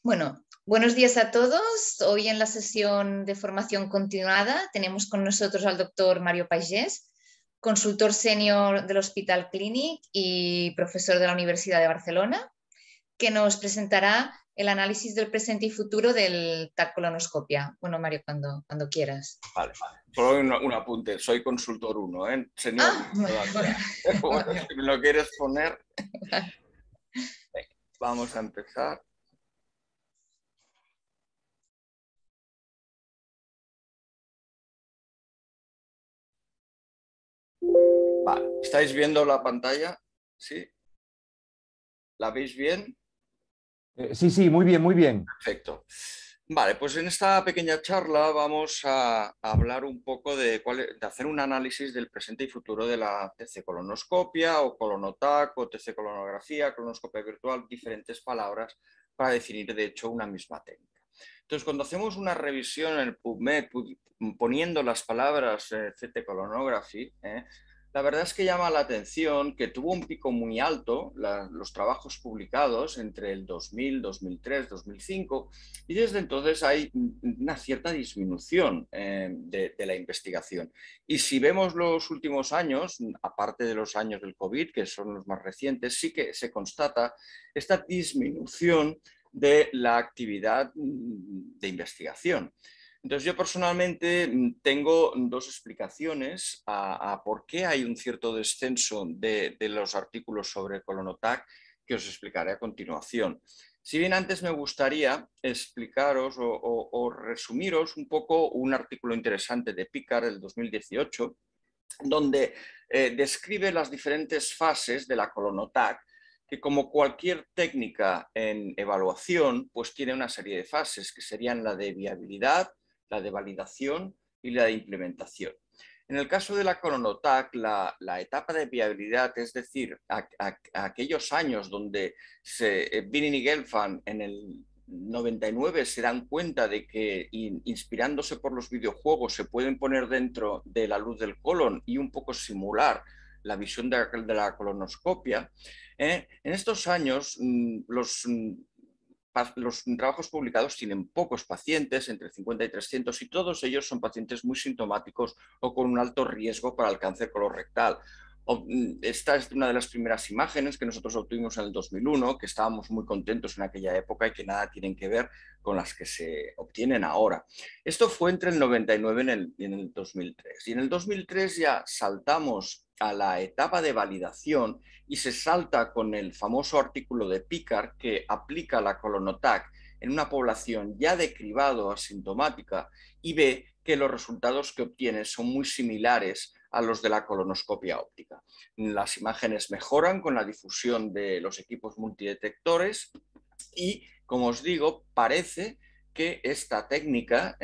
Bueno, buenos días a todos. Hoy en la sesión de formación continuada tenemos con nosotros al doctor Mario Pagès, consultor senior del Hospital Clínic y profesor de la Universidad de Barcelona, que nos presentará el análisis del presente y futuro del TAC colonoscopia. Bueno, Mario, cuando quieras. Vale, solo un apunte, soy consultor 1, ¿eh? Señor, todavía. Bueno, si me lo quieres poner. Venga, vamos a empezar. Vale, ¿estáis viendo la pantalla? ¿Sí? ¿La veis bien? Sí, muy bien, muy bien. Perfecto. Vale, pues en esta pequeña charla vamos a hablar un poco de hacer un análisis del presente y futuro de la TC colonoscopia o colonotac o TC colonografía, colonoscopia virtual, diferentes palabras para definir de hecho una misma técnica. Entonces, cuando hacemos una revisión en el PubMed poniendo las palabras CT colonography, la verdad es que llama la atención que tuvo un pico muy alto los trabajos publicados entre el 2000, 2003, 2005 y desde entonces hay una cierta disminución de la investigación. Y si vemos los últimos años, aparte de los años del COVID, que son los más recientes, sí que se constata esta disminución de la actividad de investigación. Entonces yo personalmente tengo dos explicaciones a por qué hay un cierto descenso de los artículos sobre colonotac que os explicaré a continuación. Si bien antes me gustaría explicaros o resumiros un poco un artículo interesante de Picard del 2018, donde describe las diferentes fases de la colonotac, que como cualquier técnica en evaluación, pues tiene una serie de fases, que serían la de viabilidad, la de validación y la de implementación. En el caso de la colonotac, la etapa de viabilidad, es decir, aquellos años donde Binin y Gelfand en el 99 se dan cuenta de que inspirándose por los videojuegos se pueden poner dentro de la luz del colon y un poco simular la visión de la colonoscopia. En estos años los trabajos publicados tienen pocos pacientes, entre 50 y 300, y todos ellos son pacientes muy sintomáticos o con un alto riesgo para el cáncer colorectal. Esta es una de las primeras imágenes que nosotros obtuvimos en el 2001, que estábamos muy contentos en aquella época y que nada tienen que ver con las que se obtienen ahora. Esto fue entre el 99 y en el 2003. Y en el 2003 ya saltamos a la etapa de validación y se salta con el famoso artículo de Picard que aplica la colonotac en una población ya de cribado asintomática y ve que los resultados que obtiene son muy similares a los de la colonoscopia óptica. Las imágenes mejoran con la difusión de los equipos multidetectores y, como os digo, parece que esta técnica,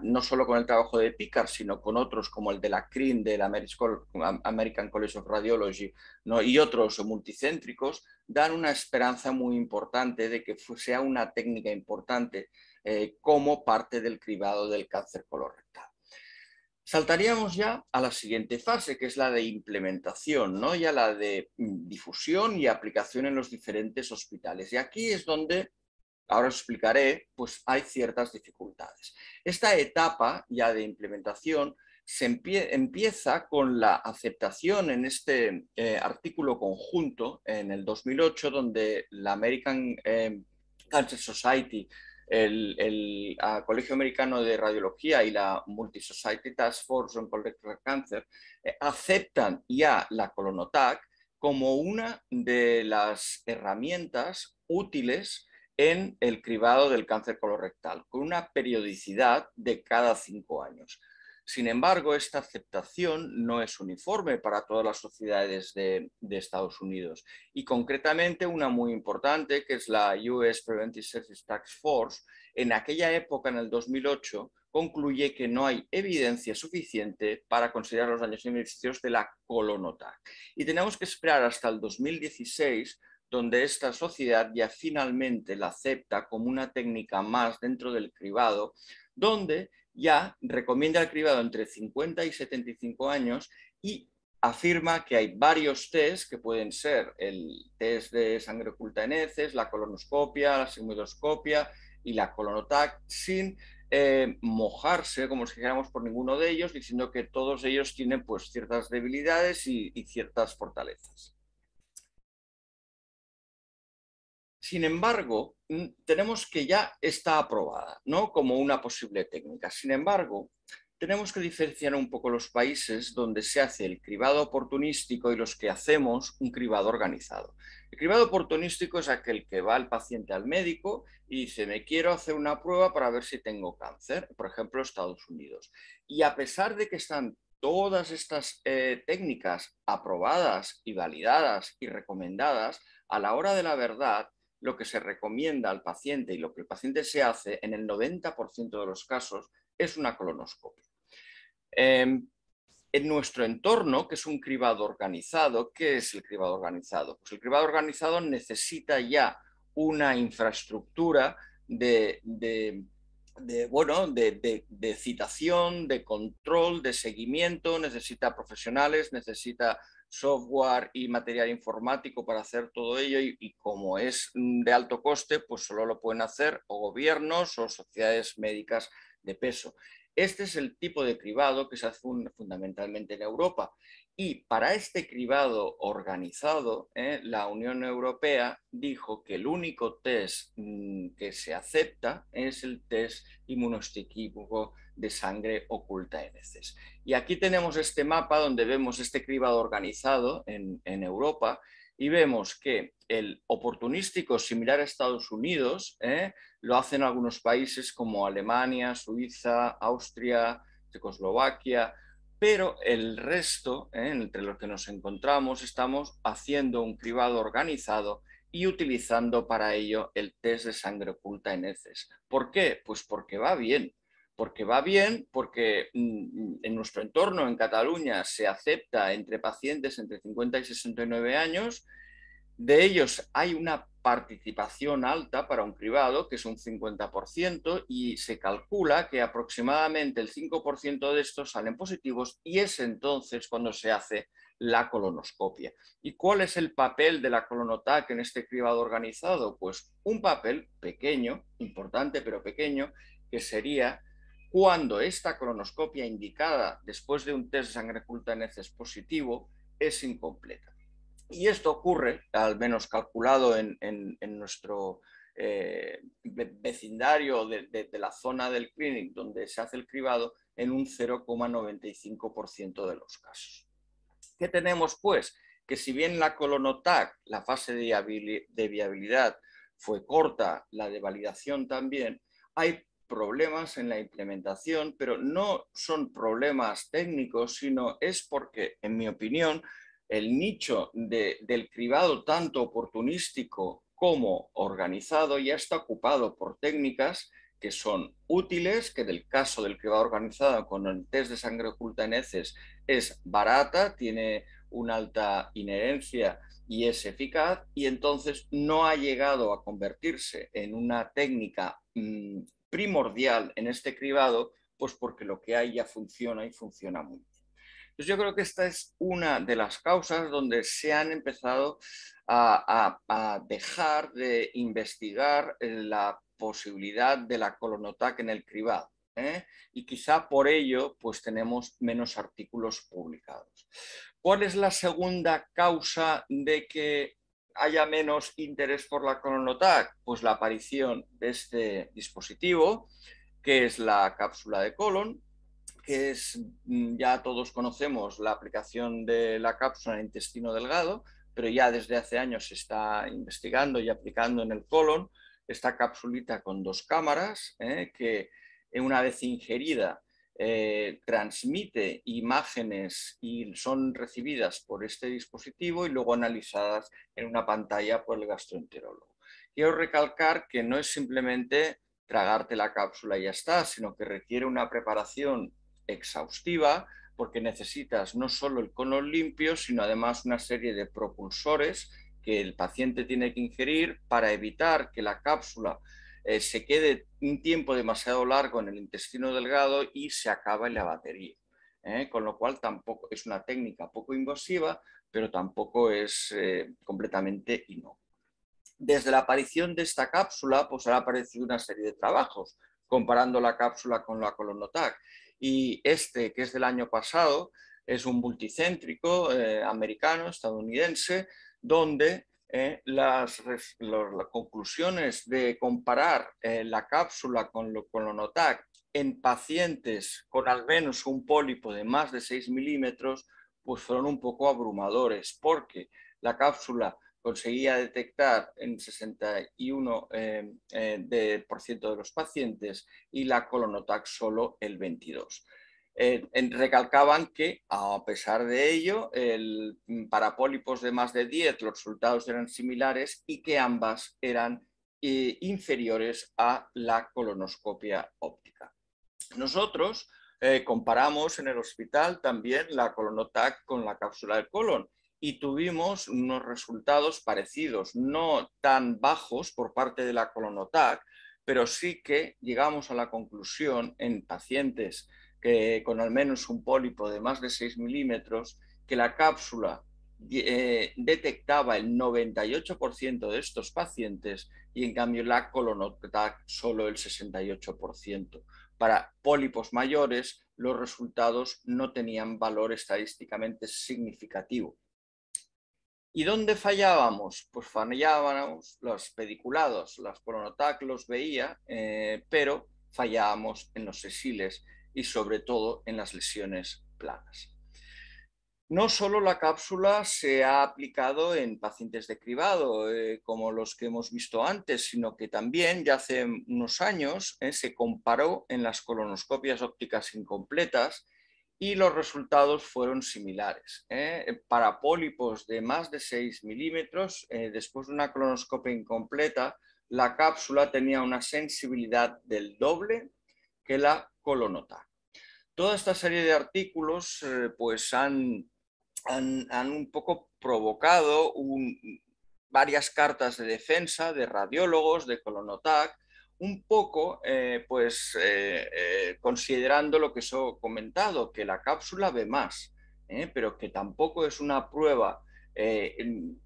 no solo con el trabajo de Picard, sino con otros como el de la CRIN, del American College of Radiology, ¿no? y otros multicéntricos, dan una esperanza muy importante de que sea una técnica importante como parte del cribado del cáncer colorectal. Saltaríamos ya a la siguiente fase, que es la de implementación, ¿no? Ya la de difusión y aplicación en los diferentes hospitales. Y aquí es donde, ahora os explicaré, pues hay ciertas dificultades. Esta etapa ya de implementación empieza con la aceptación en este artículo conjunto en el 2008, donde la American Cancer Society, el Colegio Americano de Radiología y la Multi-Society Task Force on Colorectal Cancer aceptan ya la colonotac como una de las herramientas útiles en el cribado del cáncer colorectal, con una periodicidad de cada 5 años. Sin embargo, esta aceptación no es uniforme para todas las sociedades de Estados Unidos y concretamente una muy importante, que es la US Preventive Services Task Force, en aquella época, en el 2008, concluye que no hay evidencia suficiente para considerar los daños y beneficios de la colonotac. Y tenemos que esperar hasta el 2016, donde esta sociedad ya finalmente la acepta como una técnica más dentro del cribado, donde ya recomienda el cribado entre 50 y 75 años y afirma que hay varios test que pueden ser el test de sangre oculta en heces, la colonoscopia, la sigmoidoscopia y la colonotac, sin mojarse, como si dijéramos, por ninguno de ellos, diciendo que todos ellos tienen pues ciertas debilidades y ciertas fortalezas. Sin embargo, tenemos que ya está aprobada, ¿no?, como una posible técnica. Sin embargo, tenemos que diferenciar un poco los países donde se hace el cribado oportunístico y los que hacemos un cribado organizado. El cribado oportunístico es aquel que va el paciente al médico y dice, me quiero hacer una prueba para ver si tengo cáncer, por ejemplo, Estados Unidos. Y a pesar de que están todas estas técnicas aprobadas y validadas y recomendadas, a la hora de la verdad, lo que se recomienda al paciente y lo que el paciente se hace en el 90% de los casos es una colonoscopia. En nuestro entorno, que es un cribado organizado, ¿qué es el cribado organizado? Pues el cribado organizado necesita ya una infraestructura de citación, de control, de seguimiento, necesita profesionales, necesita software y material informático para hacer todo ello y como es de alto coste, pues solo lo pueden hacer o gobiernos o sociedades médicas de peso. Este es el tipo de cribado que se hace fundamentalmente en Europa. Y para este cribado organizado, la Unión Europea dijo que el único test que se acepta es el test inmunohistoquímico de sangre oculta en heces. Y aquí tenemos este mapa donde vemos este cribado organizado en Europa y vemos que el oportunístico similar a Estados Unidos lo hacen algunos países como Alemania, Suiza, Austria, Checoslovaquia, pero el resto, entre los que nos encontramos, estamos haciendo un cribado organizado y utilizando para ello el test de sangre oculta en heces. ¿Por qué? Pues porque va bien. Porque en nuestro entorno, en Cataluña, se acepta entre pacientes entre 50 y 69 años. De ellos hay una participación alta para un cribado, que es un 50%, y se calcula que aproximadamente el 5% de estos salen positivos y es entonces cuando se hace la colonoscopia. ¿Y cuál es el papel de la colonotac en este cribado organizado? Pues un papel pequeño, importante pero pequeño, que sería cuando esta colonoscopia indicada después de un test de sangre oculta en heces positivo es incompleta. Y esto ocurre, al menos calculado en nuestro vecindario de la zona del clinic donde se hace el cribado, en un 0,95% de los casos. ¿Qué tenemos pues? Que si bien la colonotac, la fase de viabilidad fue corta, la de validación también, hay problemas en la implementación, pero no son problemas técnicos, sino es porque, en mi opinión, el nicho del cribado tanto oportunístico como organizado ya está ocupado por técnicas que son útiles, que en el caso del cribado organizado con el test de sangre oculta en heces es barata, tiene una alta inherencia y es eficaz, y entonces no ha llegado a convertirse en una técnica primordial en este cribado, pues porque lo que hay ya funciona y funciona muy bien. Entonces yo creo que esta es una de las causas donde se han empezado a dejar de investigar la posibilidad de la colonotac en el cribado. Y quizá por ello pues tenemos menos artículos publicados. ¿Cuál es la segunda causa de que haya menos interés por la colonotac? Pues la aparición de este dispositivo, que es la cápsula de colon, que es, ya todos conocemos la aplicación de la cápsula en el intestino delgado, pero ya desde hace años se está investigando y aplicando en el colon esta capsulita con dos cámaras que una vez ingerida transmite imágenes y son recibidas por este dispositivo y luego analizadas en una pantalla por el gastroenterólogo. Quiero recalcar que no es simplemente tragarte la cápsula y ya está, sino que requiere una preparación exhaustiva porque necesitas no solo el colon limpio, sino además una serie de propulsores que el paciente tiene que ingerir para evitar que la cápsula se quede un tiempo demasiado largo en el intestino delgado y se acaba en la batería. con lo cual tampoco es una técnica poco invasiva, pero tampoco es completamente inocua. Desde la aparición de esta cápsula, pues ha aparecido una serie de trabajos comparando la cápsula con la Colonotac. Y este, que es del año pasado, es un multicéntrico americano, estadounidense, donde las conclusiones de comparar la cápsula con la Colonotac en pacientes con al menos un pólipo de más de 6 milímetros, pues fueron un poco abrumadores, porque la cápsula conseguía detectar en 61% de los pacientes y la Colonotac solo el 22%. Recalcaban que, a pesar de ello, para pólipos de más de 10 los resultados eran similares y que ambas eran inferiores a la colonoscopia óptica. Nosotros comparamos en el hospital también la Colonotac con la cápsula del colon y tuvimos unos resultados parecidos, no tan bajos por parte de la Colonotac, pero sí que llegamos a la conclusión en pacientes con al menos un pólipo de más de 6 milímetros que la cápsula detectaba el 98% de estos pacientes y en cambio la Colonotac solo el 68%. Para pólipos mayores, los resultados no tenían valor estadísticamente significativo. ¿Y dónde fallábamos? Pues fallábamos los pediculados, las Colonotac los veía, pero fallábamos en los sesiles y sobre todo en las lesiones planas. No solo la cápsula se ha aplicado en pacientes de cribado, como los que hemos visto antes, sino que también ya hace unos años se comparó en las colonoscopias ópticas incompletas y los resultados fueron similares. Para pólipos de más de 6 milímetros, después de una colonoscopia incompleta, la cápsula tenía una sensibilidad del doble que la Colonotac. Toda esta serie de artículos pues han un poco provocado varias cartas de defensa de radiólogos, de Colonotac, un poco considerando lo que os he comentado, que la cápsula ve más, pero que tampoco es una prueba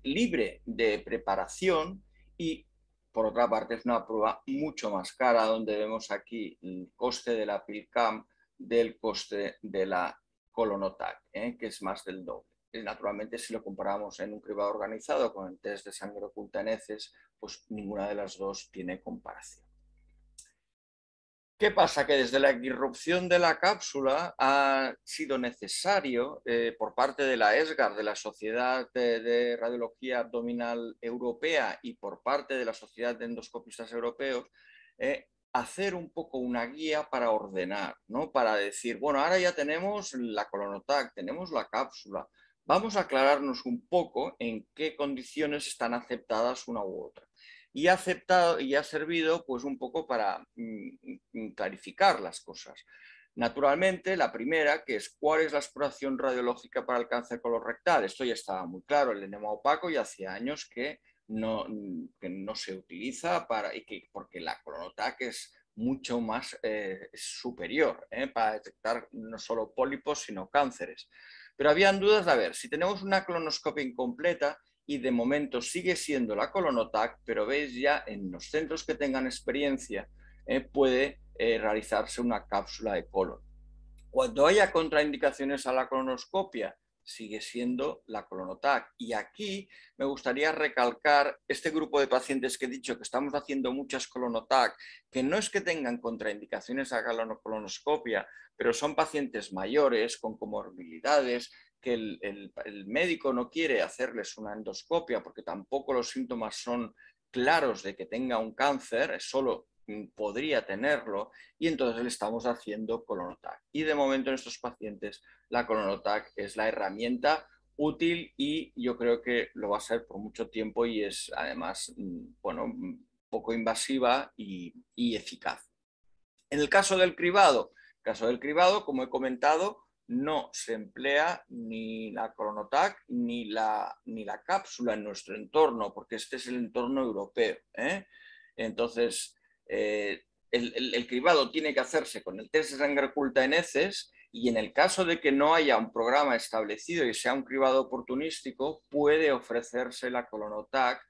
libre de preparación y por otra parte es una prueba mucho más cara, donde vemos aquí el coste de la PIL-CAM del coste de la Colonotac, que es más del doble. Naturalmente, si lo comparamos en un cribado organizado con el test de sangre oculta en heces, pues ninguna de las dos tiene comparación. ¿Qué pasa? Que desde la irrupción de la cápsula ha sido necesario por parte de la ESGAR, de la Sociedad de Radiología Abdominal Europea y por parte de la Sociedad de Endoscopistas Europeos, hacer un poco una guía para ordenar, ¿no? Para decir, bueno, ahora ya tenemos la Colonotac, tenemos la cápsula, vamos a aclararnos un poco en qué condiciones están aceptadas una u otra. Y ha servido pues un poco para clarificar las cosas. Naturalmente, la primera, que es cuál es la exploración radiológica para el cáncer colorectal. Esto ya estaba muy claro, el enema opaco ya hacía años que no se utiliza porque la Colonotac es mucho más superior para detectar no solo pólipos, sino cánceres. Pero habían dudas de, a ver, si tenemos una colonoscopia incompleta, y de momento sigue siendo la Colonotac, pero veis ya en los centros que tengan experiencia puede realizarse una cápsula de colon. Cuando haya contraindicaciones a la colonoscopia, sigue siendo la Colonotac. Y aquí me gustaría recalcar este grupo de pacientes que he dicho que estamos haciendo muchas Colonotac, que no es que tengan contraindicaciones a la colonoscopia, pero son pacientes mayores con comorbilidades, que el médico no quiere hacerles una endoscopia porque tampoco los síntomas son claros de que tenga un cáncer, solo podría tenerlo, y entonces le estamos haciendo Colonotac. Y de momento en estos pacientes la Colonotac es la herramienta útil y yo creo que lo va a ser por mucho tiempo y es además, bueno, poco invasiva y eficaz. En el caso del cribado, como he comentado, no se emplea ni la Colonotac ni la cápsula en nuestro entorno, porque este es el entorno europeo. Entonces, el cribado tiene que hacerse con el test de sangre oculta en heces Y en el caso de que no haya un programa establecido y sea un cribado oportunístico, puede ofrecerse la Colonotac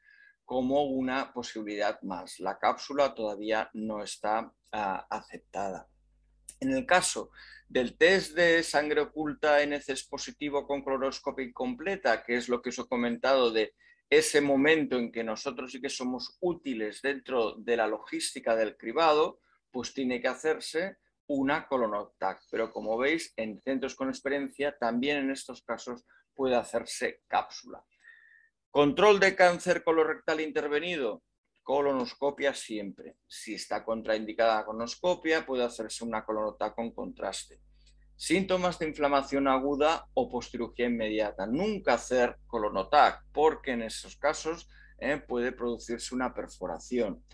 como una posibilidad más. La cápsula todavía no está aceptada. En el caso del test de sangre oculta NCES positivo con colonoscopia incompleta, que es lo que os he comentado de ese momento en que nosotros sí que somos útiles dentro de la logística del cribado, pues tiene que hacerse una Colonotac. Pero como veis, en centros con experiencia, también en estos casos puede hacerse cápsula. Control de cáncer colorectal intervenido, colonoscopia siempre. Si está contraindicada la colonoscopia, puede hacerse una Colonotac con contraste. Síntomas de inflamación aguda o postcirugía inmediata. Nunca hacer Colonotac, porque en esos casos puede producirse una perforación.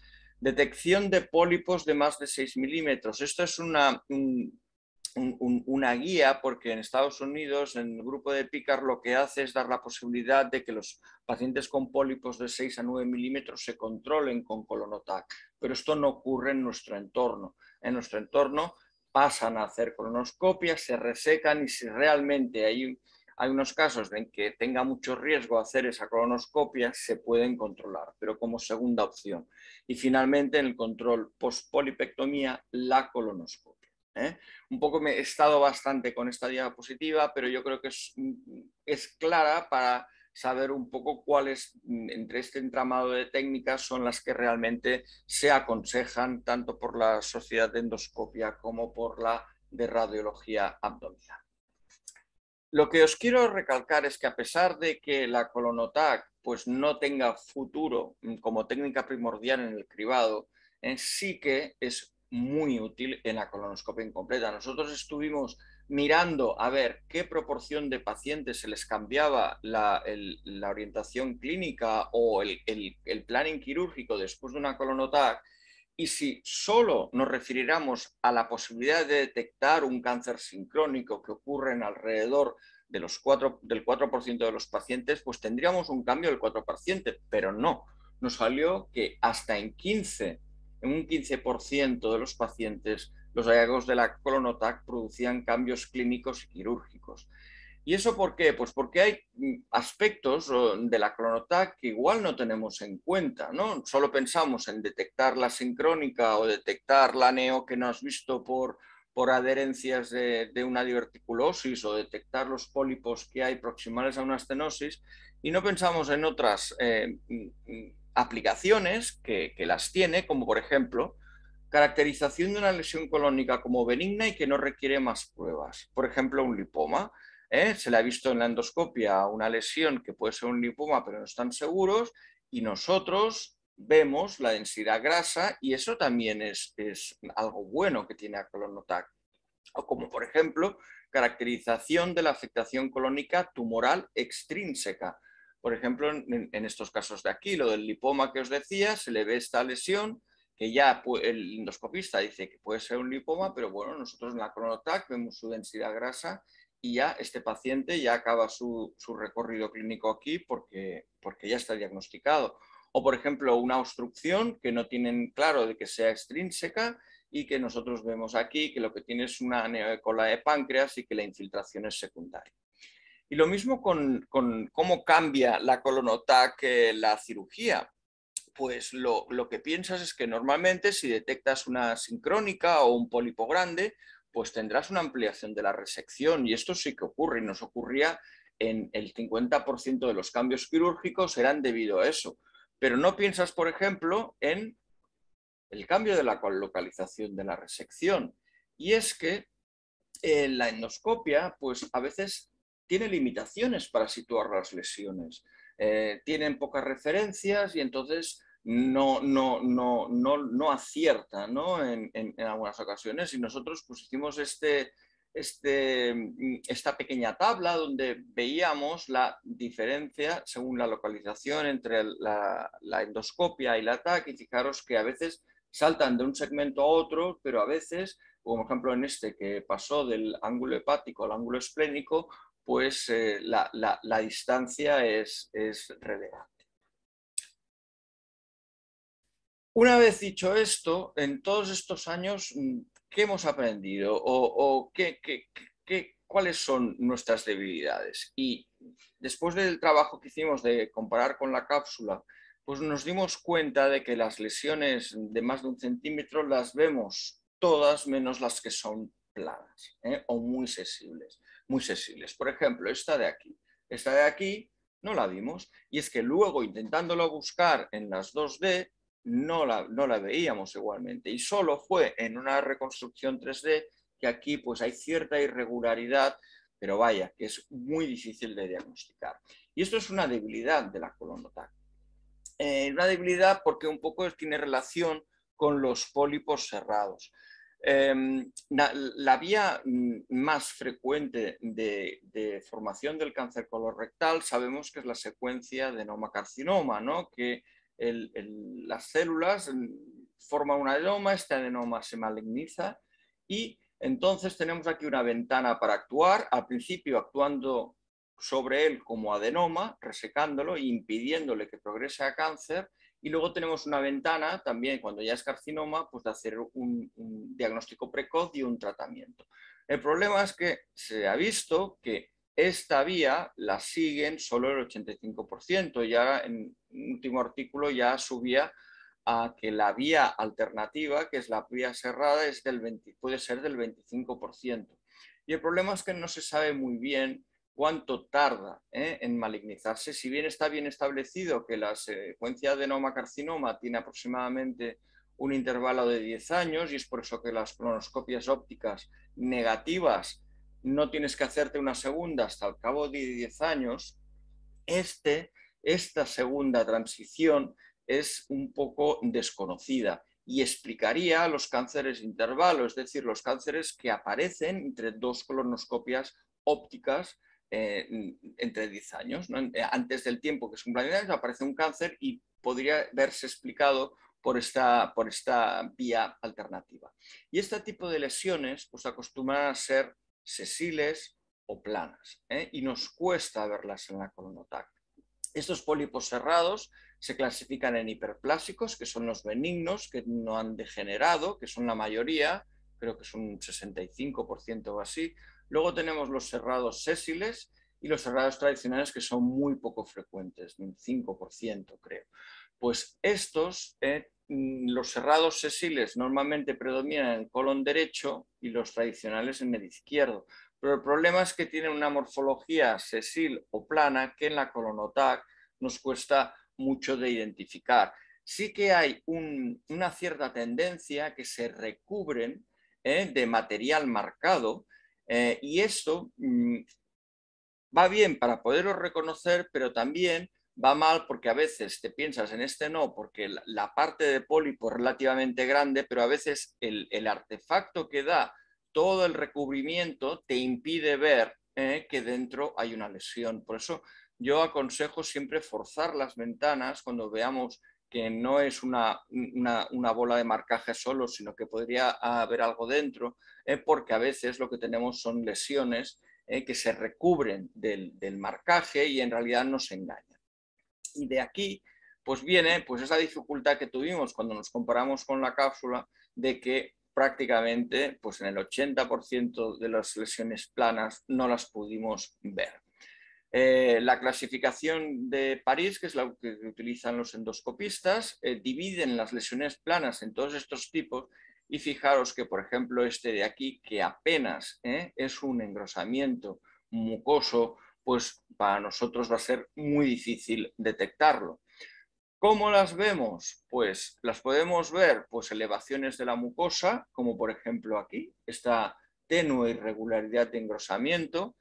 Detección de pólipos de más de 6 milímetros. Esto es una guía, porque en Estados Unidos, en el grupo de PICAR, lo que hace es dar la posibilidad de que los pacientes con pólipos de 6 a 9 milímetros se controlen con Colonotac, pero esto no ocurre en nuestro entorno. En nuestro entorno pasan a hacer colonoscopias, se resecan y si realmente hay unos casos en que tenga mucho riesgo hacer esa colonoscopia, se pueden controlar, pero como segunda opción. Y finalmente, en el control post-polipectomía, la colonoscopia. Un poco me he estado bastante con esta diapositiva, pero yo creo que es clara para saber un poco cuáles entre este entramado de técnicas son las que realmente se aconsejan tanto por la Sociedad de Endoscopia como por la de Radiología Abdominal. Lo que os quiero recalcar es que a pesar de que la Colonotac pues no tenga futuro como técnica primordial en el cribado, sí que es muy útil en la colonoscopia incompleta. Nosotros estuvimos mirando a ver qué proporción de pacientes se les cambiaba la orientación clínica o el planning quirúrgico después de una Colonotac, y si solo nos refiriéramos a la posibilidad de detectar un cáncer sincrónico que ocurre en alrededor de del 4% de los pacientes, pues tendríamos un cambio del 4%, pero no. Nos salió que hasta en un 15% de los pacientes, los hallazgos de la Colonotac producían cambios clínicos y quirúrgicos. ¿Y eso por qué? Pues porque hay aspectos de la Colonotac que igual no tenemos en cuenta, ¿no? Solo pensamos en detectar la sincrónica o detectar la neo que no has visto por adherencias de una diverticulosis o detectar los pólipos que hay proximales a una estenosis y no pensamos en otras aplicaciones que las tiene, como por ejemplo caracterización de una lesión colónica como benigna y que no requiere más pruebas. Por ejemplo, un lipoma. Se le ha visto en la endoscopia una lesión que puede ser un lipoma, pero no están seguros, y nosotros vemos la densidad grasa y eso también es algo bueno que tiene a Colonotac. O como, por ejemplo, caracterización de la afectación colónica tumoral extrínseca. Por ejemplo, en estos casos de aquí, lo del lipoma que os decía, se le ve esta lesión que ya el endoscopista dice que puede ser un lipoma, pero bueno, nosotros en la Colonotac vemos su densidad grasa y ya este paciente ya acaba su recorrido clínico aquí porque ya está diagnosticado. O, por ejemplo, una obstrucción que no tienen claro de que sea extrínseca y que nosotros vemos aquí que lo que tiene es una neocola de páncreas y que la infiltración es secundaria. Y lo mismo con cómo cambia la Colonotac la cirugía. Pues lo que piensas es que normalmente si detectas una sincrónica o un pólipo grande, pues tendrás una ampliación de la resección y esto sí que ocurre y nos ocurría en el 50% de los cambios quirúrgicos eran debido a eso. Pero no piensas, por ejemplo, en el cambio de la localización de la resección. Y es que la endoscopia, pues a veces tiene limitaciones para situar las lesiones. Tienen pocas referencias y entonces no acierta, ¿no? En algunas ocasiones. Y nosotros pues hicimos esta pequeña tabla donde veíamos la diferencia según la localización entre la endoscopia y la TAC, y fijaros que a veces saltan de un segmento a otro, pero a veces, como por ejemplo en este que pasó del ángulo hepático al ángulo esplénico, pues la distancia es relevante. Una vez dicho esto, en todos estos años, ¿qué hemos aprendido? ¿O qué ¿cuáles son nuestras debilidades? Y después del trabajo que hicimos de comparar con la cápsula, pues nos dimos cuenta de que las lesiones de más de 1 centímetro las vemos todas menos las que son planas, o muy sensibles, muy sensibles. Por ejemplo, esta de aquí no la vimos, y es que luego intentándolo buscar en las 2D no la veíamos igualmente, y solo fue en una reconstrucción 3D que aquí pues hay cierta irregularidad, pero vaya, que es muy difícil de diagnosticar. Y esto es una debilidad de la colonotac. Una debilidad porque un poco tiene relación con los pólipos cerrados. La vía más frecuente de formación del cáncer colorectal sabemos que es la secuencia adenoma-carcinoma, ¿no? Que las células forman un adenoma, este adenoma se maligniza y entonces tenemos aquí una ventana para actuar, al principio actuando sobre él como adenoma, resecándolo e impidiéndole que progrese a cáncer. Y luego tenemos una ventana también, cuando ya es carcinoma, pues de hacer un diagnóstico precoz y un tratamiento. El problema es que se ha visto que esta vía la siguen solo el 85%. Ya en un último artículo ya subía a que la vía alternativa, que es la vía cerrada, puede ser del 25%. Y el problema es que no se sabe muy bien cuánto tarda en malignizarse. Si bien está bien establecido que la secuencia adenoma-carcinoma tiene aproximadamente un intervalo de 10 años, y es por eso que las colonoscopias ópticas negativas no tienes que hacerte una segunda hasta el cabo de 10 años, esta segunda transición es un poco desconocida y explicaría los cánceres de intervalo, es decir, los cánceres que aparecen entre 2 colonoscopias ópticas entre 10 años, ¿no? Antes del tiempo que es un plan de aparece un cáncer y podría verse explicado por esta vía alternativa. Y este tipo de lesiones pues acostumbran a ser sesiles o planas, y nos cuesta verlas en la colonotac. Estos pólipos cerrados se clasifican en hiperplásicos, que son los benignos, que no han degenerado, que son la mayoría, creo que son un 65% o así. Luego tenemos los cerrados sésiles y los cerrados tradicionales, que son muy poco frecuentes, un 5% creo. Pues estos, los cerrados sésiles normalmente predominan en el colon derecho y los tradicionales en el izquierdo. Pero el problema es que tienen una morfología sesil o plana que en la colonotac nos cuesta mucho de identificar. Sí que hay una cierta tendencia a que se recubren de material marcado, y esto va bien para poderlo reconocer, pero también va mal porque a veces te piensas en este no, porque la parte de pólipo es relativamente grande, pero a veces el artefacto que da todo el recubrimiento te impide ver que dentro hay una lesión. Por eso yo aconsejo siempre forzar las ventanas cuando veamos que no es una bola de marcaje solo, sino que podría haber algo dentro, porque a veces lo que tenemos son lesiones que se recubren del marcaje y en realidad nos engañan. Y de aquí pues viene pues esa dificultad que tuvimos cuando nos comparamos con la cápsula, de que prácticamente pues en el 80% de las lesiones planas no las pudimos ver. La clasificación de París, que es la que utilizan los endoscopistas, dividen las lesiones planas en todos estos tipos, y fijaros que, por ejemplo, este de aquí, que apenas es un engrosamiento mucoso, pues para nosotros va a ser muy difícil detectarlo. ¿Cómo las vemos? Pues las podemos ver, pues elevaciones de la mucosa, como por ejemplo aquí, esta tenue irregularidad de engrosamiento.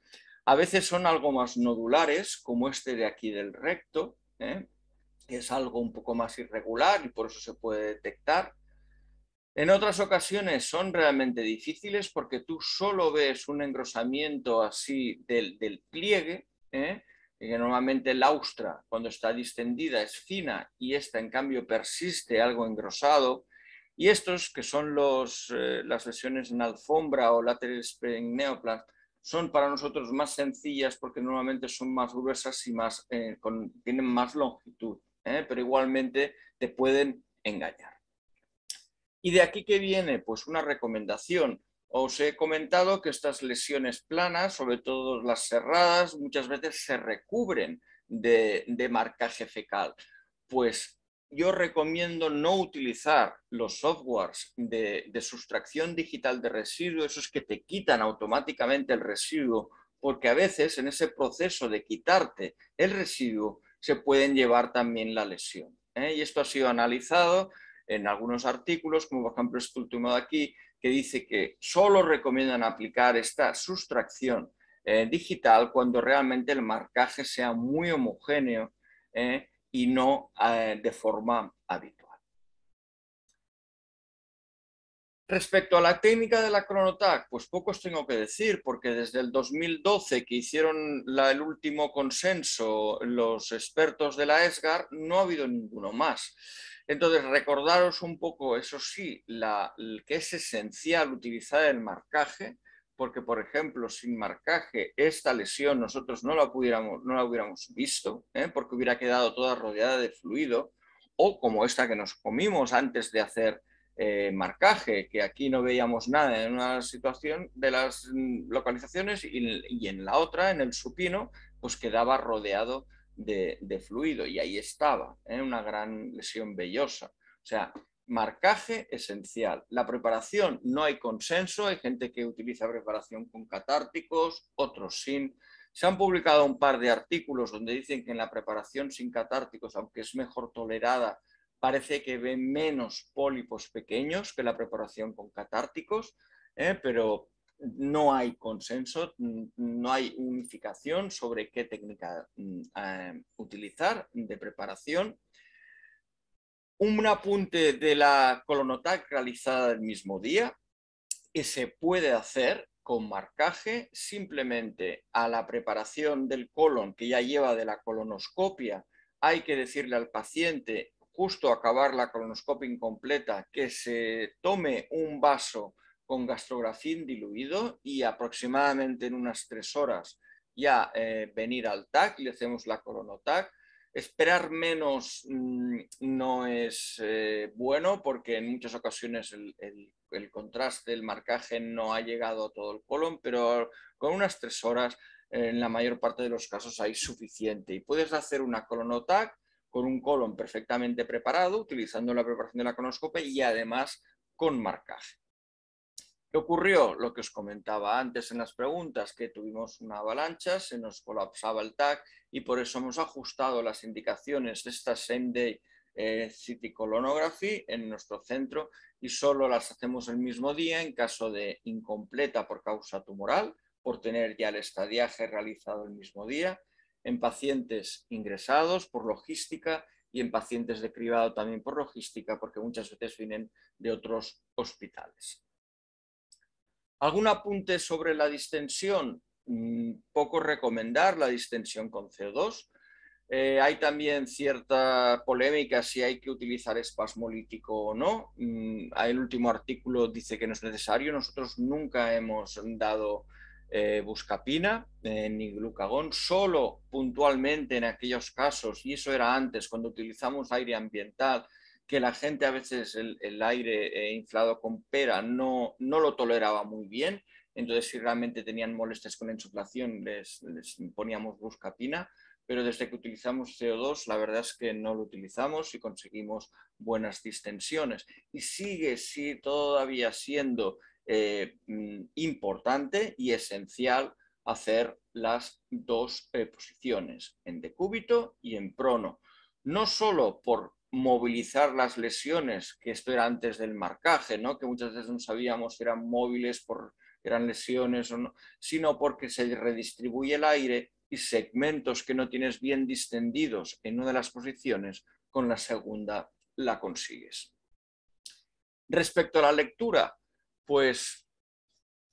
A veces son algo más nodulares, como este de aquí del recto, que es algo un poco más irregular y por eso se puede detectar. En otras ocasiones son realmente difíciles porque tú solo ves un engrosamiento así del pliegue, que normalmente la austra, cuando está distendida, es fina y esta en cambio persiste algo engrosado. Y estos, que son las lesiones en alfombra o lateral spreading neoplasm, son para nosotros más sencillas porque normalmente son más gruesas y tienen más longitud, pero igualmente te pueden engañar. ¿Y de aquí qué viene? Pues una recomendación. Os he comentado que estas lesiones planas, sobre todo las serradas, muchas veces se recubren de marcaje fecal. Pues yo recomiendo no utilizar los softwares de sustracción digital de residuos, esos que te quitan automáticamente el residuo, porque a veces en ese proceso de quitarte el residuo se pueden llevar también la lesión. Y esto ha sido analizado en algunos artículos, como por ejemplo este último de aquí, que dice que solo recomiendan aplicar esta sustracción digital cuando realmente el marcaje sea muy homogéneo y no de forma habitual. Respecto a la técnica de la ChronoTAC, pues poco os tengo que decir, porque desde el 2012 que hicieron el último consenso los expertos de la ESGAR, no ha habido ninguno más. Entonces, recordaros un poco, eso sí, que es esencial utilizar el marcaje, porque, por ejemplo, sin marcaje, esta lesión nosotros no la hubiéramos visto, porque hubiera quedado toda rodeada de fluido, o como esta que nos comimos antes de hacer marcaje, que aquí no veíamos nada en una situación de las localizaciones y en la otra, en el supino, pues quedaba rodeado de fluido y ahí estaba, una gran lesión vellosa. O sea, marcaje esencial. La preparación, no hay consenso, hay gente que utiliza preparación con catárticos, otros sin. Se han publicado un par de artículos donde dicen que en la preparación sin catárticos, aunque es mejor tolerada, parece que ve menos pólipos pequeños que la preparación con catárticos, pero no hay consenso, no hay unificación sobre qué técnica utilizar de preparación. Un apunte de la ChronoTAC realizada el mismo día, que se puede hacer con marcaje simplemente a la preparación del colon que ya lleva de la colonoscopia. Hay que decirle al paciente, justo acabar la colonoscopia incompleta, que se tome un vaso con gastrografín diluido y aproximadamente en unas 3 horas ya venir al TAC, le hacemos la ChronoTAC. Esperar menos no es bueno, porque en muchas ocasiones el contraste, el marcaje no ha llegado a todo el colon, pero con unas 3 horas en la mayor parte de los casos hay suficiente. Y puedes hacer una ChronoTAC con un colon perfectamente preparado, utilizando la preparación de la colonoscopia y además con marcaje. ¿Qué ocurrió? Lo que os comentaba antes en las preguntas, que tuvimos una avalancha, se nos colapsaba el TAC y por eso hemos ajustado las indicaciones de esta Same Day CT Colonography en nuestro centro y solo las hacemos el mismo día en caso de incompleta por causa tumoral, por tener ya el estadiaje realizado el mismo día, en pacientes ingresados por logística y en pacientes de cribado también por logística, porque muchas veces vienen de otros hospitales. ¿Algún apunte sobre la distensión? Poco recomendar la distensión con CO2. Hay también cierta polémica si hay que utilizar espasmolítico o no. El último artículo dice que no es necesario. Nosotros nunca hemos dado buscapina ni glucagón, solo puntualmente en aquellos casos, y eso era antes, cuando utilizamos aire ambiental, que la gente a veces el aire inflado con pera no lo toleraba muy bien. Entonces, si realmente tenían molestias con la insuflación, les poníamos buscapina, pero desde que utilizamos CO2, la verdad es que no lo utilizamos y conseguimos buenas distensiones. Y sigue todavía siendo importante y esencial hacer las dos posiciones, en decúbito y en prono. No solo por movilizar las lesiones, que esto era antes del marcaje, ¿no? Que muchas veces no sabíamos si eran móviles, eran lesiones o no, sino porque se redistribuye el aire y segmentos que no tienes bien distendidos en una de las posiciones, con la segunda la consigues. Respecto a la lectura, pues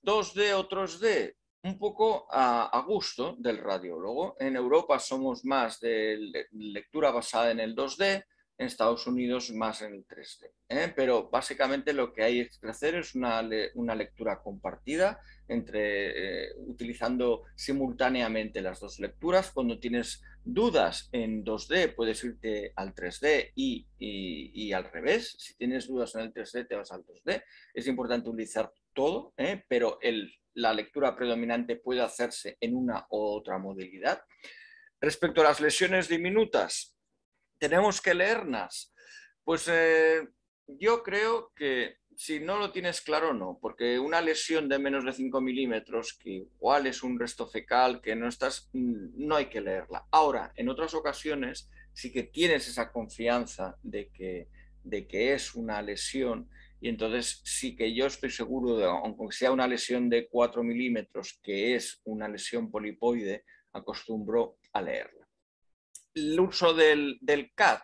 2D o 3D, un poco a gusto del radiólogo. En Europa somos más de lectura basada en el 2D, en Estados Unidos más en el 3D. Pero básicamente lo que hay que hacer es una lectura compartida, utilizando simultáneamente las dos lecturas. Cuando tienes dudas en 2D puedes irte al 3D y al revés. Si tienes dudas en el 3D te vas al 2D. Es importante utilizar todo, pero la lectura predominante puede hacerse en una u otra modalidad. Respecto a las lesiones diminutas, ¿tenemos que leerlas? Pues yo creo que si no lo tienes claro, no, porque una lesión de menos de 5 milímetros, que igual es un resto fecal, que no hay que leerla. Ahora, en otras ocasiones sí que tienes esa confianza de que es una lesión, y entonces sí que yo estoy seguro, aunque sea una lesión de 4 milímetros, que es una lesión polipoide, acostumbro a leerla. El uso del CAT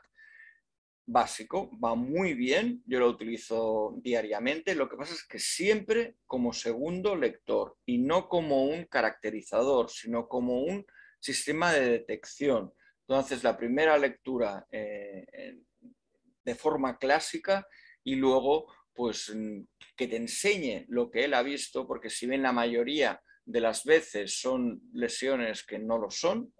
básico va muy bien, yo lo utilizo diariamente, lo que pasa es que siempre como segundo lector y no como un caracterizador, sino como un sistema de detección. Entonces, la primera lectura de forma clásica y luego pues que te enseñe lo que él ha visto, porque si bien la mayoría de las veces son lesiones que no lo son,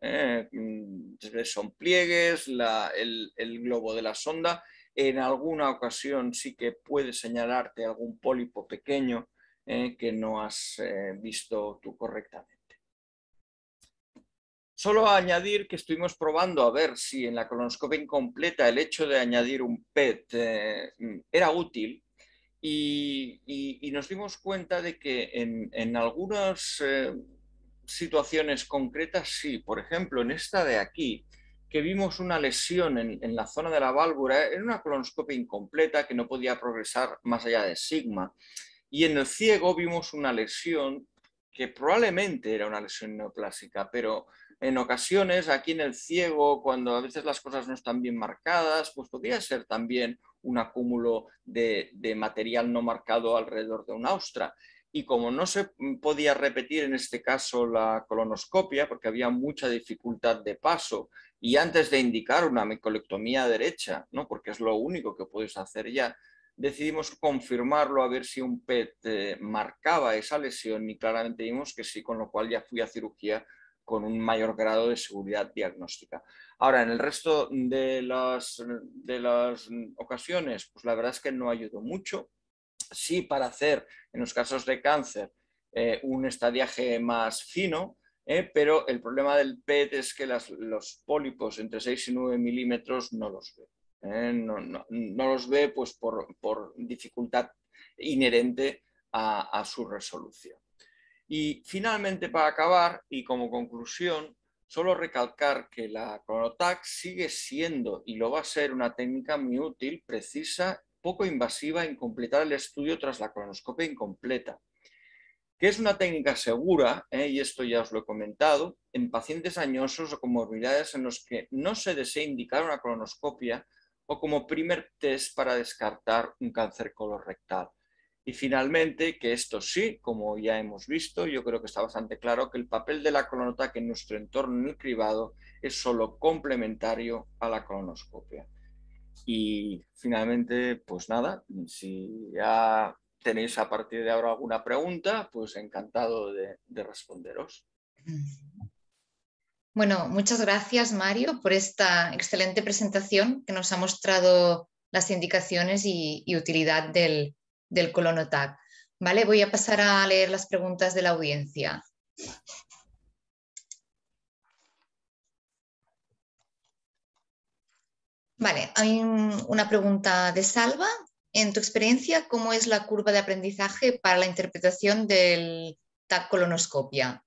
son pliegues, el globo de la sonda, en alguna ocasión sí que puede señalarte algún pólipo pequeño que no has visto tú correctamente. Solo añadir que estuvimos probando a ver si en la colonoscopia incompleta el hecho de añadir un PET era útil, y nos dimos cuenta de que en algunas situaciones concretas sí. Por ejemplo, en esta de aquí, que vimos una lesión en la zona de la válvula, era una colonoscopia incompleta que no podía progresar más allá de sigma. Y en el ciego vimos una lesión que probablemente era una lesión neoplásica, pero en ocasiones aquí en el ciego, cuando a veces las cosas no están bien marcadas, pues podría ser también un acúmulo de material no marcado alrededor de un austra. Y como no se podía repetir en este caso la colonoscopia, porque había mucha dificultad de paso, y antes de indicar una micolectomía derecha, ¿no? Porque es lo único que puedes hacer ya, decidimos confirmarlo a ver si un PET marcaba esa lesión, y claramente vimos que sí, con lo cual ya fui a cirugía con un mayor grado de seguridad diagnóstica. Ahora, en el resto de las ocasiones, pues la verdad es que no ayudó mucho. Sí, para hacer, en los casos de cáncer, un estadiaje más fino, pero el problema del PET es que los pólipos entre 6 y 9 milímetros no los ve. No los ve pues por dificultad inherente a su resolución. Y finalmente, para acabar y como conclusión, solo recalcar que la ColonoTAC sigue siendo y lo va a ser una técnica muy útil, precisa, poco invasiva en completar el estudio tras la colonoscopia incompleta, que es una técnica segura, y esto ya os lo he comentado, en pacientes añosos o con morbilidades en los que no se desea indicar una colonoscopia o como primer test para descartar un cáncer colorectal. Y finalmente, que esto sí, como ya hemos visto, yo creo que está bastante claro que el papel de la colonoTAC en nuestro entorno en el cribado es solo complementario a la colonoscopia. Y finalmente, pues nada, si ya tenéis a partir de ahora alguna pregunta, pues encantado de responderos. Bueno, muchas gracias, Mario, por esta excelente presentación que nos ha mostrado las indicaciones y utilidad del ColonoTAC. Vale, voy a pasar a leer las preguntas de la audiencia. Vale, hay una pregunta de Salva. En tu experiencia, ¿cómo es la curva de aprendizaje para la interpretación del TAC colonoscopia?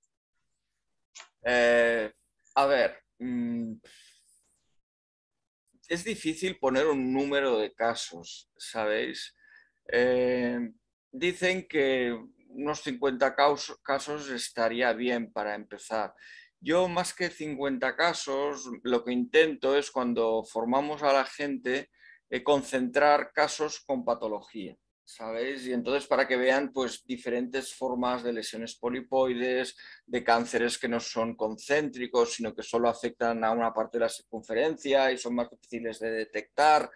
A ver, es difícil poner un número de casos, ¿sabéis? Dicen que unos 50 casos estaría bien para empezar. Yo, más que 50 casos, lo que intento es, cuando formamos a la gente, concentrar casos con patología, ¿sabéis? Y entonces, para que vean pues diferentes formas de lesiones polipoides, de cánceres que no son concéntricos, sino que solo afectan a una parte de la circunferencia y son más difíciles de detectar.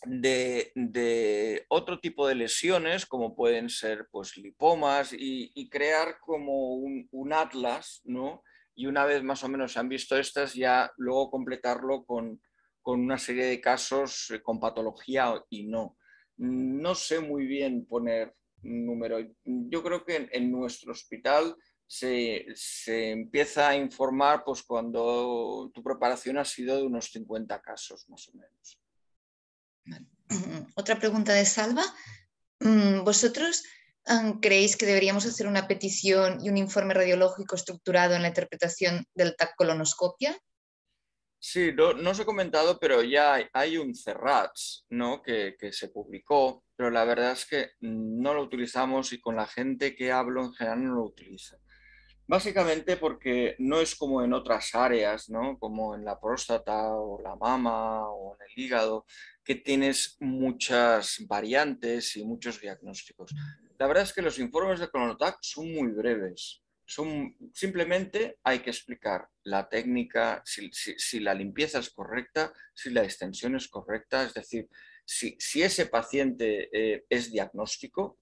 De otro tipo de lesiones, como pueden ser pues lipomas, y crear como un atlas, ¿no? Y una vez más o menos se han visto estas, ya luego completarlo con una serie de casos con patología y no. no sé muy bien poner un número. Yo creo que en nuestro hospital se empieza a informar pues, cuando tu preparación ha sido de unos 50 casos, más o menos. Otra pregunta de Salva. ¿Vosotros creéis que deberíamos hacer una petición y un informe radiológico estructurado en la interpretación del TAC colonoscopia? Sí, no os he comentado, pero ya hay un CERRATS, ¿no? que se publicó, pero la verdad es que no lo utilizamos y con la gente que hablo en general no lo utiliza. Básicamente porque no es como en otras áreas, ¿no? Como en la próstata o la mama o en el hígado, que tienes muchas variantes y muchos diagnósticos. La verdad es que los informes de Colonotac son muy breves. Simplemente hay que explicar la técnica, si la limpieza es correcta, si la extensión es correcta, es decir, si ese paciente es diagnóstico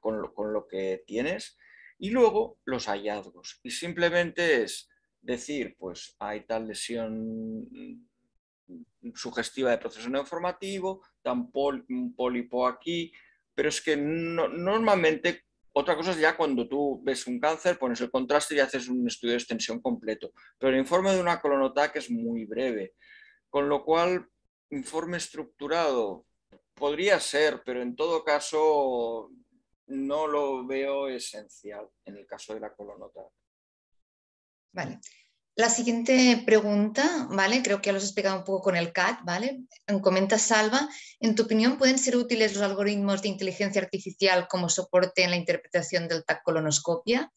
con lo que tienes, y luego los hallazgos. Y simplemente es decir, pues hay tal lesión sugestiva de proceso neoformativo, un pólipo aquí, pero es que normalmente otra cosa es ya cuando tú ves un cáncer, pones el contraste y haces un estudio de extensión completo. Pero el informe de una colonotac es muy breve, con lo cual informe estructurado podría ser, pero en todo caso no lo veo esencial en el caso de la colonotac. Vale. La siguiente pregunta, ¿vale? Creo que ya lo has explicado un poco con el CAT, ¿vale? Comenta Salva, ¿en tu opinión pueden ser útiles los algoritmos de inteligencia artificial como soporte en la interpretación del TAC colonoscopia?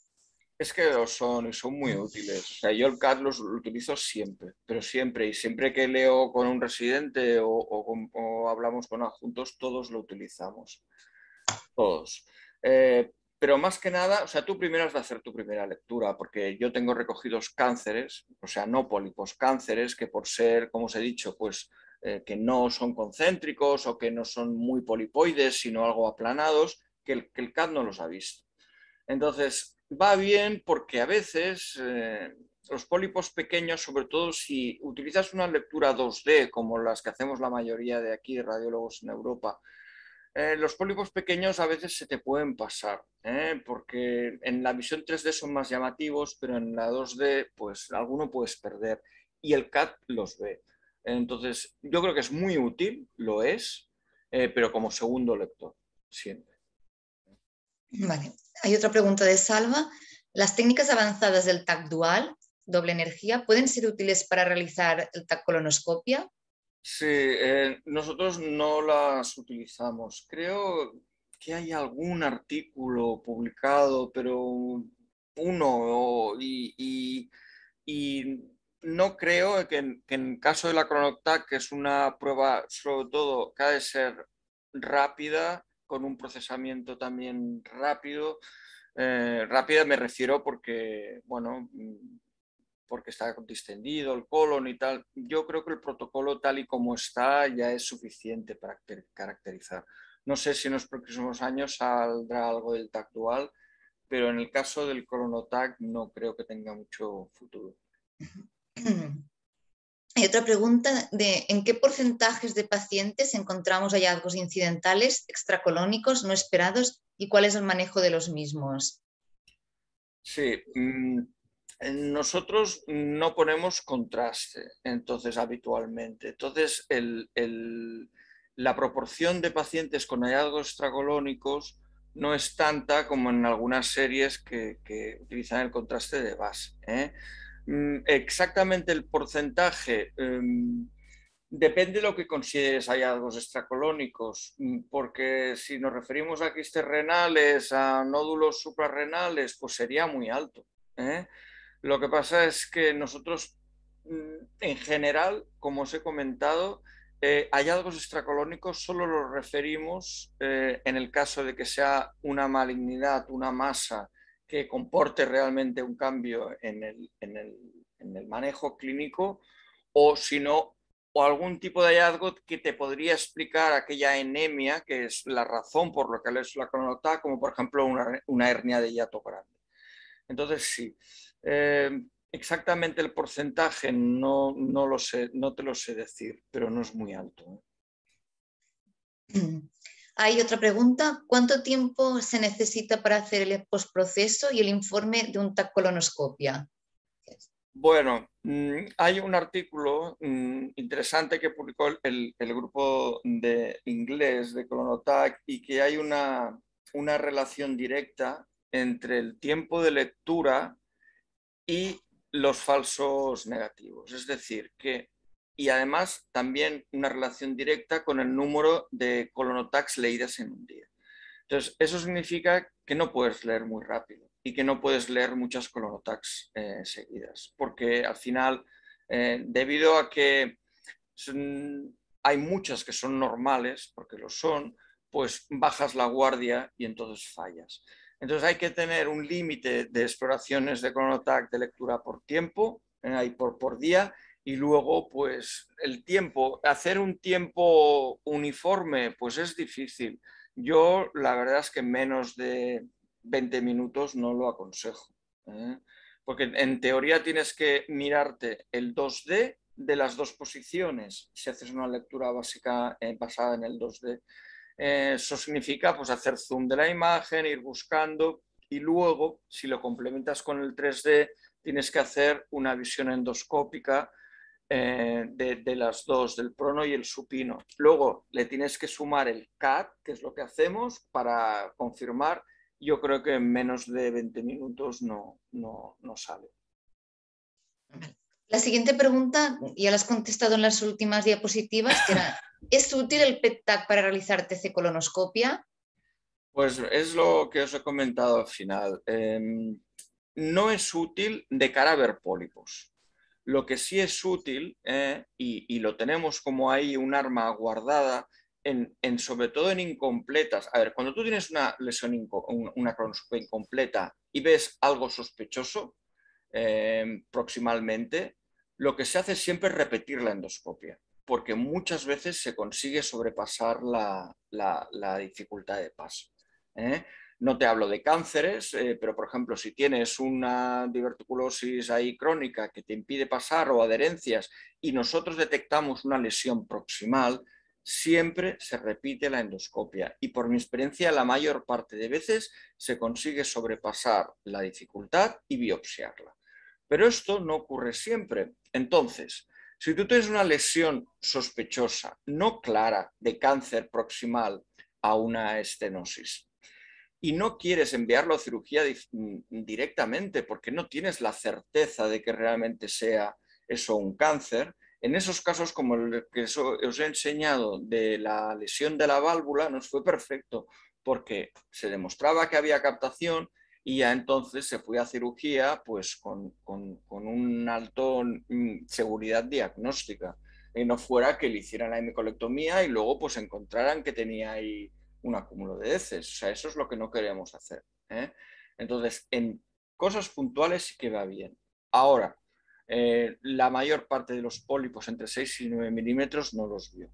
Es que lo son y son muy útiles. O sea, yo el CAD lo utilizo siempre, pero siempre. Y siempre que leo con un residente o hablamos con adjuntos, todos lo utilizamos. Todos. Pero más que nada, o sea, tú primero has de hacer tu primera lectura, porque yo tengo recogidos cánceres, o sea, no pólipos, cánceres que por ser, como os he dicho, pues que no son concéntricos o que no son muy polipoides, sino algo aplanados, que el CAD no los ha visto. Entonces, va bien porque a veces los pólipos pequeños, sobre todo si utilizas una lectura 2D, como las que hacemos la mayoría de aquí, de radiólogos en Europa, los pólipos pequeños a veces se te pueden pasar, porque en la visión 3D son más llamativos, pero en la 2D, pues alguno puedes perder y el CAD los ve. Entonces, yo creo que es muy útil, lo es, pero como segundo lector, siempre. Vale. Hay otra pregunta de Salva. ¿Las técnicas avanzadas del TAC dual, doble energía, pueden ser útiles para realizar el TAC colonoscopia? Sí, nosotros no las utilizamos. Creo que hay algún artículo publicado, pero uno, y no creo que en caso de la Chronoctac, que es una prueba sobre todo que ha de ser rápida, con un procesamiento también rápido. Rápida me refiero porque, bueno, porque está distendido el colon y tal. Yo creo que el protocolo tal y como está ya es suficiente para caracterizar. No sé si en los próximos años saldrá algo del TAC dual, pero en el caso del colonotac no creo que tenga mucho futuro. Hay otra pregunta de ¿en qué porcentajes de pacientes encontramos hallazgos incidentales extracolónicos no esperados y cuál es el manejo de los mismos? Sí, nosotros no ponemos contraste, entonces habitualmente. Entonces, la proporción de pacientes con hallazgos extracolónicos no es tanta como en algunas series que utilizan el contraste de base. Exactamente el porcentaje depende de lo que consideres hallazgos extracolónicos, porque si nos referimos a quistes renales, a nódulos suprarrenales, pues sería muy alto. Lo que pasa es que nosotros, en general, como os he comentado, hallazgos extracolónicos solo los referimos en el caso de que sea una malignidad, una masa que comporte realmente un cambio en el manejo clínico, o si no, o algún tipo de hallazgo que te podría explicar aquella anemia, que es la razón por la que es la colonotac, como por ejemplo una hernia de hiato grande. Entonces, sí. Exactamente el porcentaje no lo sé, no te lo sé decir, pero no es muy alto. Hay otra pregunta. ¿Cuánto tiempo se necesita para hacer el postproceso y el informe de un TAC colonoscopia? Bueno, hay un artículo interesante que publicó el grupo de inglés de Colonotac y que hay una relación directa entre el tiempo de lectura y los falsos negativos. Es decir, y además también una relación directa con el número de colonotacs leídas en un día. Entonces, eso significa que no puedes leer muy rápido y que no puedes leer muchas colonotacs seguidas, porque al final, debido a que hay muchas que son normales, porque lo son, pues bajas la guardia y entonces fallas. Entonces hay que tener un límite de exploraciones de colonotac de lectura por tiempo, por día, y luego pues el tiempo, hacer un tiempo uniforme pues es difícil. Yo la verdad es que menos de 20 minutos no lo aconsejo, ¿eh? Porque en teoría tienes que mirarte el 2D de las dos posiciones, si haces una lectura básica basada en el 2D. Eso significa pues, hacer zoom de la imagen, ir buscando y luego, si lo complementas con el 3D, tienes que hacer una visión endoscópica de las dos, del prono y el supino. Luego le tienes que sumar el CAT, que es lo que hacemos, para confirmar. Yo creo que en menos de 20 minutos no sale. La siguiente pregunta, ya la has contestado en las últimas diapositivas, que era, ¿es útil el PET-TAC para realizar TC colonoscopia? Pues es lo que os he comentado al final. No es útil de cara a ver pólipos. Lo que sí es útil, y lo tenemos como ahí un arma guardada, sobre todo en incompletas. A ver, cuando tú tienes una lesión, una colonoscopia incompleta y ves algo sospechoso proximalmente, lo que se hace siempre es repetir la endoscopia, porque muchas veces se consigue sobrepasar la dificultad de paso. No te hablo de cánceres, pero por ejemplo, si tienes una diverticulosis ahí crónica que te impide pasar o adherencias y nosotros detectamos una lesión proximal, siempre se repite la endoscopia y por mi experiencia la mayor parte de veces se consigue sobrepasar la dificultad y biopsiarla. Pero esto no ocurre siempre. Entonces, si tú tienes una lesión sospechosa, no clara, de cáncer proximal a una estenosis, y no quieres enviarlo a cirugía directamente porque no tienes la certeza de que realmente sea eso un cáncer, en esos casos como el que os he enseñado de la lesión de la válvula nos fue perfecto porque se demostraba que había captación y ya entonces se fue a cirugía pues con una alta seguridad diagnóstica y no fuera que le hicieran la hemicolectomía y luego pues encontraran que tenía ahí un acúmulo de heces. O sea, eso es lo que no queremos hacer, ¿eh? Entonces, en cosas puntuales sí que va bien. Ahora, la mayor parte de los pólipos entre 6 y 9 milímetros no los vio.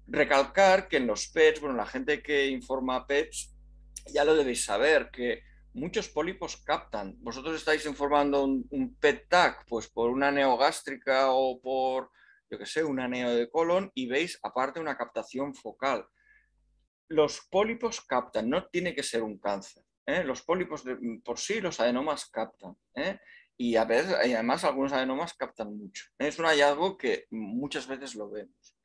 Recalcar que en los PETs, bueno, la gente que informa PETs ya lo debéis saber, que muchos pólipos captan. Vosotros estáis informando un PET-TAC pues por una neogástrica o por, yo qué sé, una neo de colon y veis aparte una captación focal. Los pólipos captan, no tiene que ser un cáncer. Los pólipos por sí, los adenomas captan. Y a veces, y además algunos adenomas captan mucho. Es un hallazgo que muchas veces lo vemos.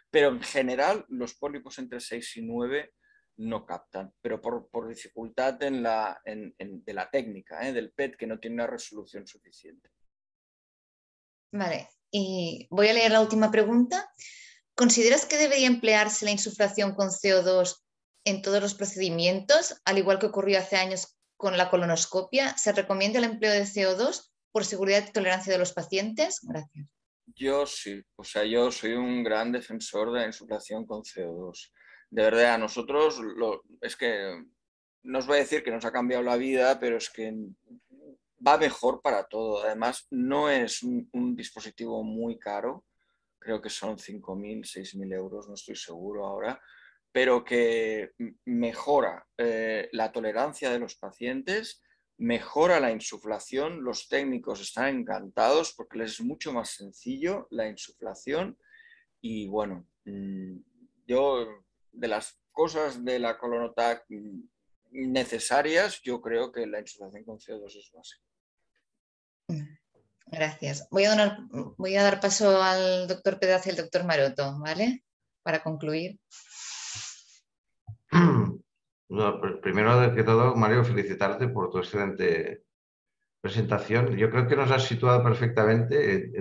Pero en general los pólipos entre 6 y 9 no captan, pero por dificultad de la técnica, del PET, que no tiene una resolución suficiente. Vale, y voy a leer la última pregunta. ¿Consideras que debería emplearse la insuflación con CO2 en todos los procedimientos, al igual que ocurrió hace años con la colonoscopia? ¿Se recomienda el empleo de CO2 por seguridad y tolerancia de los pacientes? Gracias. Yo sí, o sea, yo soy un gran defensor de la insuflación con CO2. De verdad, a nosotros es que no os voy a decir que nos ha cambiado la vida, pero es que va mejor para todo. Además, no es un dispositivo muy caro, creo que son 5.000, 6.000 euros, no estoy seguro ahora, pero que mejora la tolerancia de los pacientes, mejora la insuflación, los técnicos están encantados porque les es mucho más sencillo la insuflación y bueno, yo las cosas de la Colonotac necesarias, yo creo que la insuflación con CO2 es básica. Gracias. Voy a dar paso al doctor Pedaz y al doctor Maroto, ¿vale? Para concluir. No, primero que todo, Mario, felicitarte por tu excelente presentación. Yo creo que nos has situado perfectamente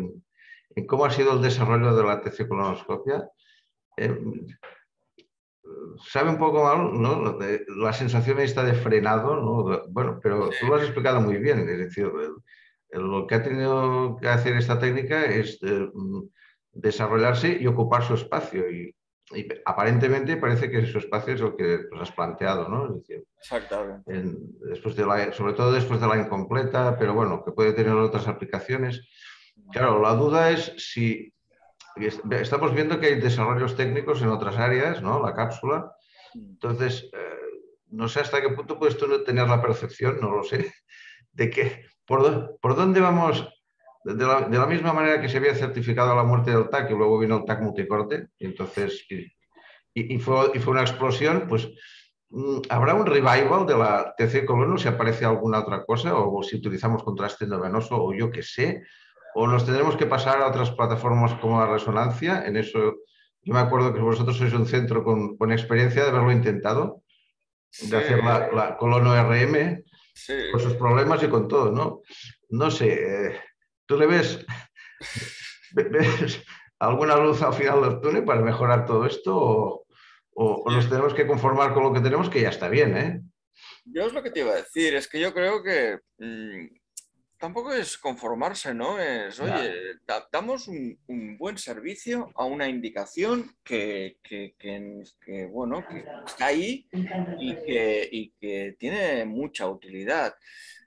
en cómo ha sido el desarrollo de la TC-colonoscopia. Sabe un poco mal, ¿no? La sensación esta de frenado, ¿no? Bueno, pero tú lo has explicado muy bien. Es decir, lo que ha tenido que hacer esta técnica es desarrollarse y ocupar su espacio. Y aparentemente parece que su espacio es lo que has planteado, ¿no? Es decir, exactamente. Sobre todo después de la incompleta, pero bueno, que puede tener otras aplicaciones. Claro, la duda es si estamos viendo que hay desarrollos técnicos en otras áreas, ¿no? La cápsula. Entonces, no sé hasta qué punto puedes tú tener la percepción, no lo sé, de que por dónde vamos. De la misma manera que se había certificado la muerte del TAC y luego vino el TAC multicorte, y entonces fue una explosión, pues ¿habrá un revival de la TC colono si aparece alguna otra cosa? O si utilizamos contraste endovenoso, o yo qué sé. ¿O nos tendremos que pasar a otras plataformas como la resonancia? En eso, yo me acuerdo que vosotros sois un centro con experiencia de haberlo intentado, de hacer la colono RM, con sus problemas y con todo, ¿no? No sé, ¿tú le ves alguna luz al final del túnel para mejorar todo esto? ¿O nos tenemos que conformar con lo que tenemos, que ya está bien, ¿eh? Yo es lo que te iba a decir, es que yo creo que tampoco es conformarse, ¿no? Es, oye, damos un buen servicio a una indicación que bueno, que está ahí y que tiene mucha utilidad.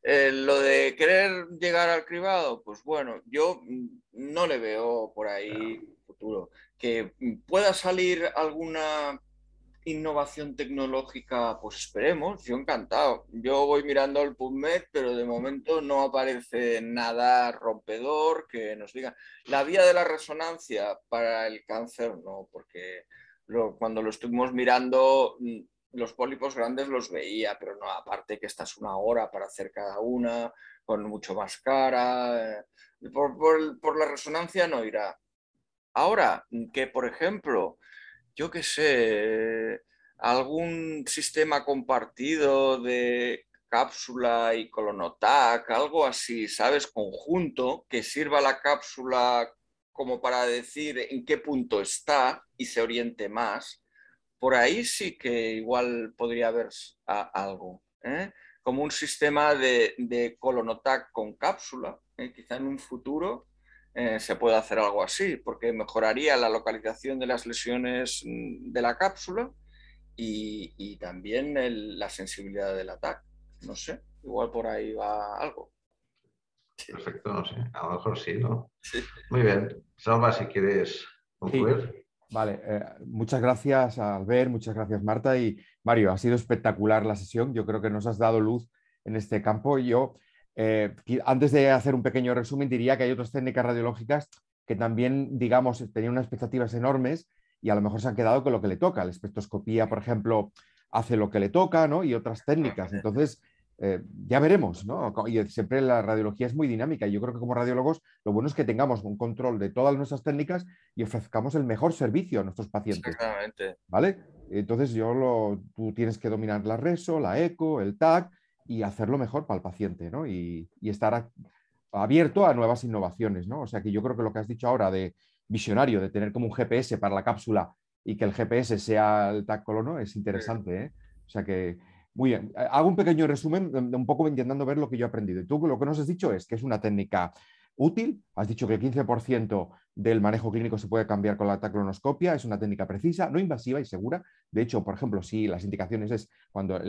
Lo de querer llegar al cribado, pues bueno, yo no le veo por ahí futuro. Que pueda salir alguna innovación tecnológica, pues esperemos, yo encantado. Yo voy mirando el PubMed, pero de momento no aparece nada rompedor que nos diga. La vía de la resonancia para el cáncer, no, porque cuando lo estuvimos mirando, los pólipos grandes los veía, pero no, aparte que esta es una hora para hacer cada una, con mucho más cara. Por la resonancia no irá. Ahora, que por ejemplo, yo qué sé, algún sistema compartido de cápsula y colonotac, algo así, ¿sabes? Conjunto, que sirva la cápsula como para decir en qué punto está y se oriente más. Por ahí sí que igual podría haber algo, ¿eh? Como un sistema de colonotac con cápsula, quizá en un futuro se puede hacer algo así, porque mejoraría la localización de las lesiones de la cápsula y también la sensibilidad del ataque. No sé, igual por ahí va algo. Perfecto, no sé, a lo mejor sí, ¿no? Sí. Muy bien. Salva, si quieres concluir. Sí. Vale, muchas gracias Albert, muchas gracias Marta y Mario, ha sido espectacular la sesión, yo creo que nos has dado luz en este campo. Yo, antes de hacer un pequeño resumen, diría que hay otras técnicas radiológicas que también, digamos, tenían unas expectativas enormes y a lo mejor se han quedado con lo que le toca. La espectroscopía, por ejemplo, hace lo que le toca, ¿no? Y otras técnicas. Entonces, ya veremos, ¿no? Y siempre la radiología es muy dinámica y yo creo que como radiólogos lo bueno es que tengamos un control de todas nuestras técnicas y ofrezcamos el mejor servicio a nuestros pacientes. Exactamente. ¿Vale? Entonces tú tienes que dominar la reso, la eco, el TAC y hacerlo mejor para el paciente, ¿no? Y estar abierto a nuevas innovaciones, ¿no? O sea que yo creo que lo que has dicho ahora de visionario, de tener como un GPS para la cápsula y que el GPS sea el TAC colono es interesante, ¿eh? O sea que muy bien, hago un pequeño resumen, un poco intentando ver lo que yo he aprendido. Y tú lo que nos has dicho es que es una técnica útil, has dicho que el 15% del manejo clínico se puede cambiar con la taclonoscopia, es una técnica precisa, no invasiva y segura. De hecho, por ejemplo, si las indicaciones es cuando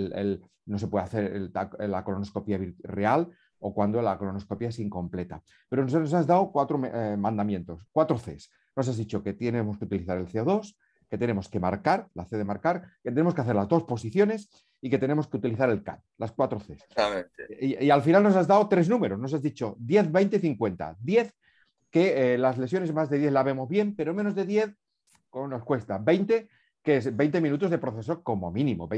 no se puede hacer la colonoscopia real o cuando la colonoscopia es incompleta. Pero nos has dado 4 mandamientos, 4 Cs. Nos has dicho que tenemos que utilizar el CO2, que tenemos que marcar, la C de marcar, que tenemos que hacer las 2 posiciones y que tenemos que utilizar el CAT, las 4 Cs. Y al final nos has dado 3 números, nos has dicho 10, 20, 50. 10 que las lesiones más de 10 la vemos bien, pero menos de 10 nos cuesta. 20 que es 20 minutos de proceso como mínimo.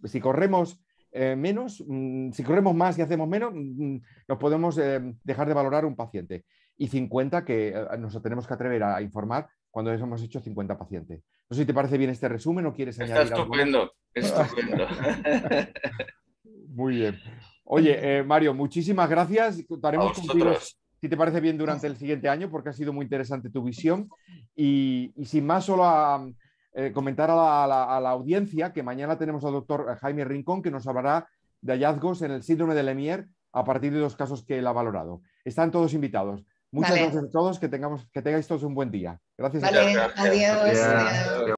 Si corremos menos, si corremos más y hacemos menos, nos podemos dejar de valorar un paciente. Y 50 que nos tenemos que atrever a informar cuando hemos hecho 50 pacientes. No sé si te parece bien este resumen o quieres añadir algo más. Estupendo. Muy bien. Oye, Mario, muchísimas gracias. Contaremos contigo, si te parece bien, durante el siguiente año, porque ha sido muy interesante tu visión. Y sin más, solo a comentar a la audiencia que mañana tenemos al doctor Jaime Rincón, que nos hablará de hallazgos en el síndrome de Lemierre a partir de los casos que él ha valorado. Están todos invitados. Muchas gracias a todos, que tengáis todos un buen día. Gracias a todos. Adiós.